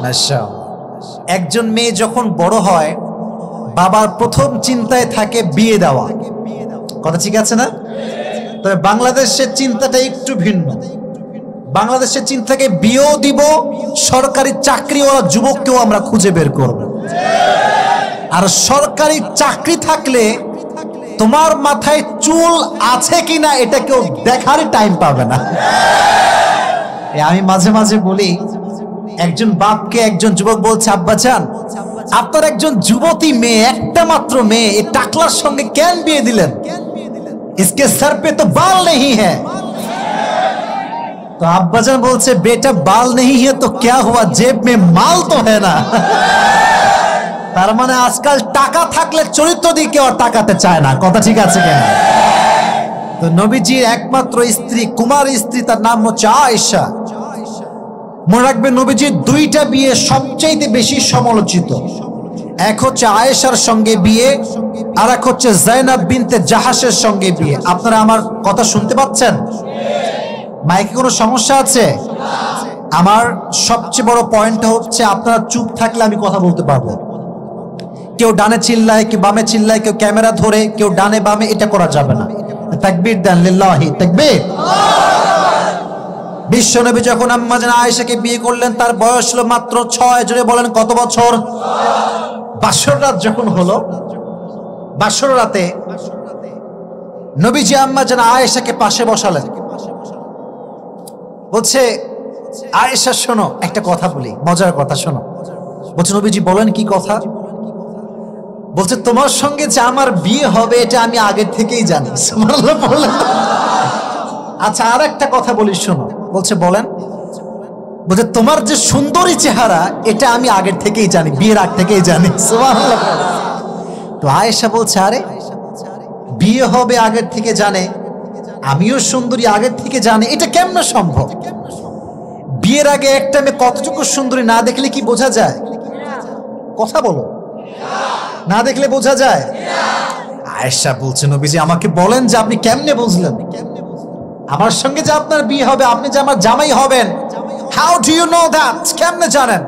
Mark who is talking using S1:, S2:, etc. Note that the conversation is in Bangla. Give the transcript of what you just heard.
S1: মাশাআল্লাহ। একজন মেয়ে যখন বড় হয় বাবার প্রথম চিন্তায় থাকে বিয়ে দেওয়া, কথা ঠিক আছে না? তবে বাংলাদেশের চিন্তাটা একটু ভিন্ন। বাংলাদেশের চিন্তাকে বিয়েও দিব, সরকারি চাকরিওয়ালা যুবককেও আমরা খুঁজে বের করব। আর সরকারি চাকরি থাকলে তোমার মাথায় চুল আছে কিনা এটা কেউ দেখারই টাইম পাবে না। আমি মাঝে মাঝে বলি, একজন বাপকে একজন যুবক বলছে, আব্বাজান আপনার একজন যুবতী মেয়ে, একটা মাত্র মেয়ে, এই টাকলার সঙ্গে কেন বিয়ে দিলেন? इसके सर पे तो बाल नहीं है। तो अब्बाजान बोलছে, बेटा बाल नहीं है तो क्या हुआ, जेब में माल तो है ना। তার মানে আজকাল টাকা থাকলে চরিত্র দিয়ে কেউ আর টাকাতে চায় না, কথা ঠিক আছে কেন? তো নবীজির একমাত্র স্ত্রী, কুমার স্ত্রী, তার নাম হচ্ছে আয়েশা। মনে রাখবেন, নবীজির দুইটা বিয়ে সবচেয়ে বেশি সমালোচিত। এক হচ্ছে আয়েশার সঙ্গে বিয়ে, আর এক হচ্ছে জাইনাব বিনতে জাহাসের সঙ্গে বিয়ে। আপনারা আমার কথা শুনতে পাচ্ছেন? মাইকে কোনো সমস্যা আছে? আমার সবচেয়ে বড় পয়েন্টটা হচ্ছে, আপনারা চুপ থাকলে আমি কথা বলতে পারবো। কেউ ডানে চিল্লায়, কেউ বামে চিল্লায়, কেউ ক্যামেরা ধরে, কেউ ডানে বামে, এটা করা যাবে না। তাকবীর দেন, লিল্লাহি তাকবীর। বিশ্বনবী যখন আম্মা জান আয়েশাকে বিয়ে করলেন তার বয়স হলো মাত্র 6। জোরে বলেন কত বছর? বাসর রাত যখন হলো, বাসর রাতে নবীজি আম্মা জান আয়েশাকে পাশে বসালেন। বলছে, আয়েশা শোনো, একটা কথা বলি, মজার কথা শোনো। বলছে, নবীজি বলেন কি কথা? বলছে, তোমার সঙ্গে যে আমার বিয়ে হবে এটা আমি আগে থেকেই জানি। সুবহানাল্লাহ বললেন। আচ্ছা, আর একটা কথা বলি, শোনো। বলছে, বলেন। বলছে, তোমার যে সুন্দরী চেহারা এটা আমি আগের থেকেই জানি, বিয়ের আগ থেকেই জানি। সুবহানাল্লাহ। তো আয়েশা বলছে, আরে বিয়ে হবে আগের থেকে জানে, আমিও সুন্দরী আগের থেকে জানি, এটা কেমনে সম্ভব? বিয়ের আগে একটা মেয়ে কতটুকু সুন্দরী না দেখলে কি বোঝা যায়? কথা বলো, না দেখলে বোঝা যায়? আয়েশা বলছে, নবীজি আমাকে বলেন যে আপনি কেমনে বুঝলেন আমার সঙ্গে যে আপনার বিয়ে হবে, আপনি যে আমার জামাই হবেন? How do you know that? কেমনে জানেন?